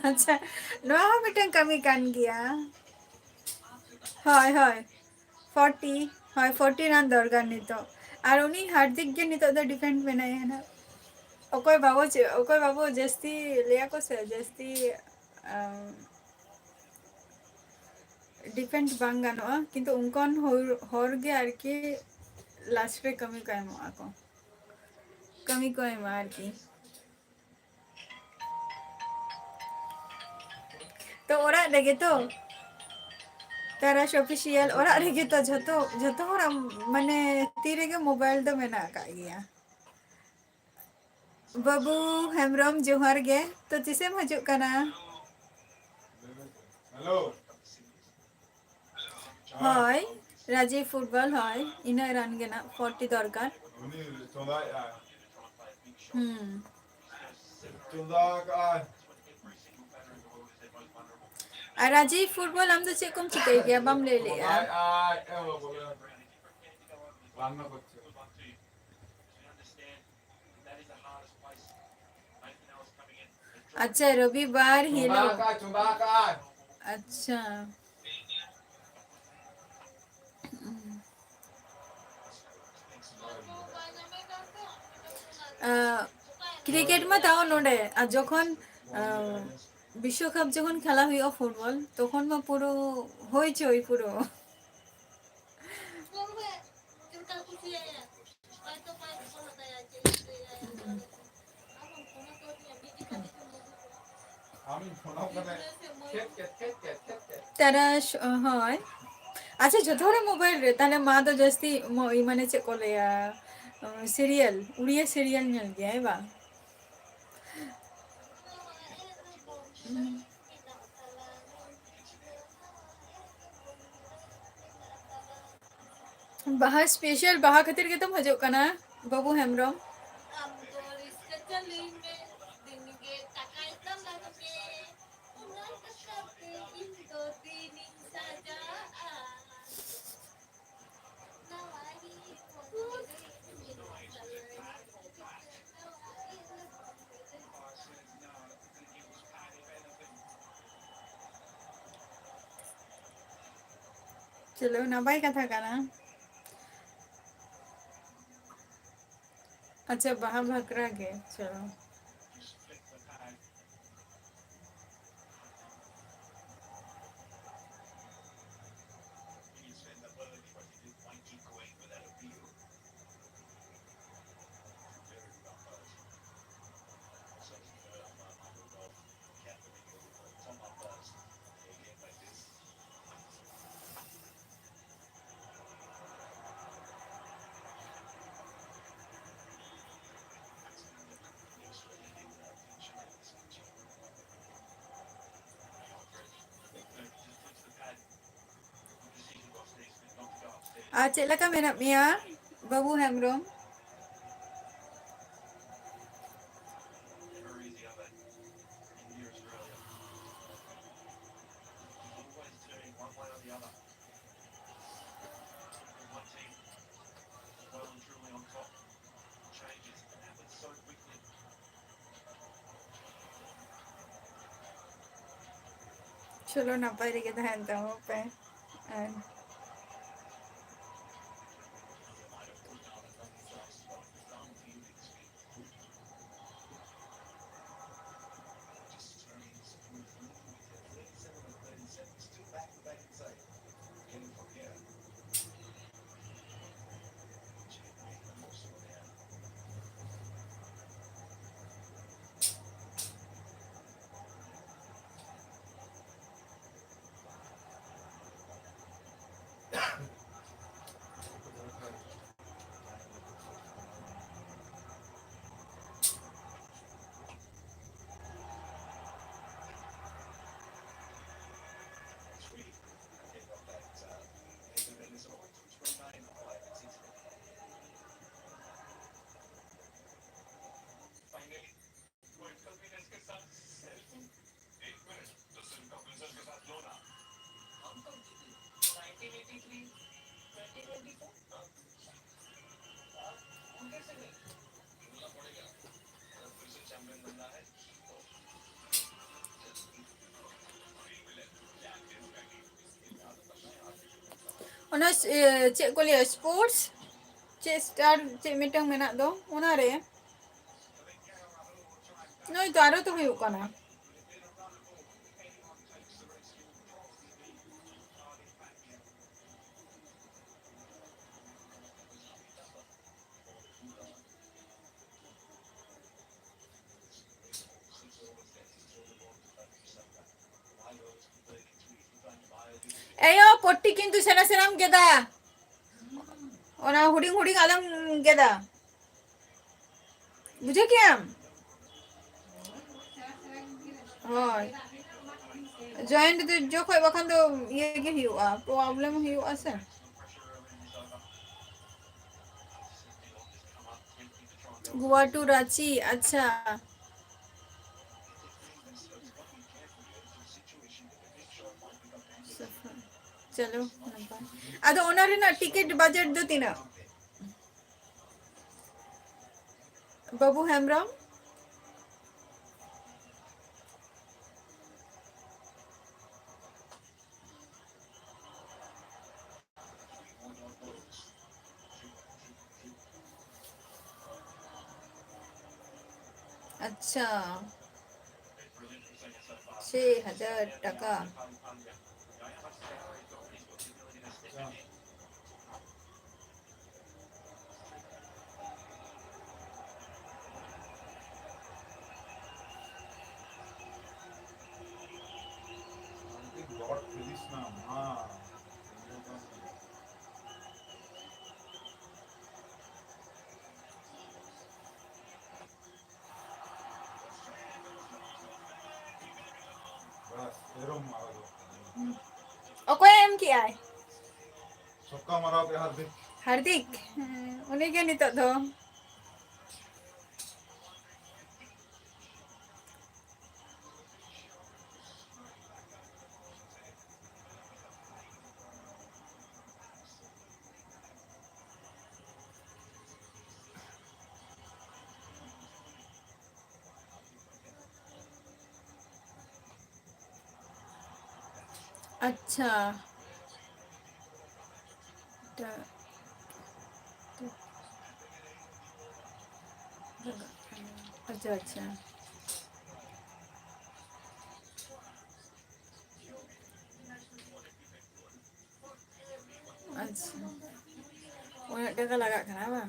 S1: আচ্ছা নোয়া মিটন কমি কান গিয়া হয় হয় 40 হয় 40 রান দরকার নিত আর উনি হার্দিক গে নিত তো ডিফেন্ড में नहीं है ना ओकोय बाबू जस्ती लिया को से जस्ती डिफेंड बांग गानोआ किंतु उनकन होर गे आर की लास्ट रे कमी को एमो आको कमी को एम आर की तो ओरा लगे तो ताराश ऑफिशियल ओरा लगे तो झतो झतो ओरा माने तीरे के मोबाइल तो मेना का गया बाबू हेमरम जोहार गे तो तिसेम हजू कना
S2: हेलो
S1: হয় রাজীব ফুটবল হয় ইনা রান গে না 40 দরকার
S2: उन्हीं चौदह
S1: হুম
S2: 14 का
S1: আর রাজীব ফুটবল हम तो चेक कम चिके गया बम ले लिया
S2: ए वो बोले रान्ना করছে
S1: अच्छा रविवार हिलो
S2: चौदह का
S1: अच्छा ক্রিকেট মা তাও নোডে আর যখন বিশ্বকাপ যখন খেলা হইও ফুটবল তখন মা পুরো হইছে ওই পুরো
S2: আমি ফোন করে
S1: তারা হয় আচ্ছা যত বড় মোবাইল রে তাহলে মা তো জাস্তি মানে চে কোলে সিরিয়াল উড়িয়া সিরিয়াল নেল গিয়া এবা बाहा स्पेशल बाहा खातिर के तुम हजो कना বাবু হেমব্রম चलो नपाय कथा काना अच्छा बाहा भकरा के चलो चेला का मेरा मिया बाबू हेमब्रम चलो नपाय रे के धान ता पे ona cek ko liya sports cek star cek mitang menak do ona re noi to aro to huyuk kana eyo potti kintu sera seram geda ona huding huding alam geda बुझे क्या हाँ जॉइंट तो जो कोई बखन तो ये के हुआ प्रॉब्लम हुआ से गोवा टू रांची अच्छा चलो अदो ओनर ना टिकट बजट दो तीना बाबू हेमब्रम अच्छा 6,000 टका
S2: God Krishna, हाँ बस एरोम मारा दो
S1: ओके एम किया है
S2: सबका मारा पे हार्दिक
S1: हार्दिक उन्हें क्या नहीं तो दो अच्छा टा- अच्छा अच्छा अच्छा उन्हें टका लगा करना बा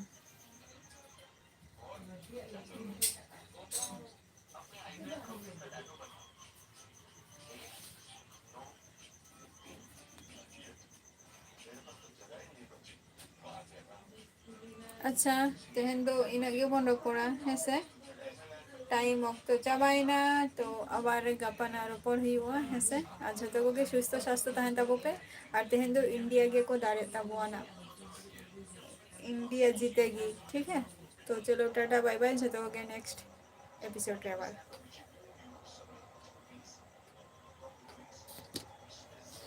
S1: अच्छा तेहन दो इना गे बन रोपड़ा है से टाइम ऑक्तो चाबाइना तो आबार गापाना रोपड़ हुआ है से आज झतो को सुस्थ स्वास्थ्य तहन तबो पे और तेहन दो इंडिया गे को दाड़े तबुआना इंडिया जीतेगी ठीक है तो चलो टाटा बाय बाय झतो को नेक्स्ट एपिसोड रे आबार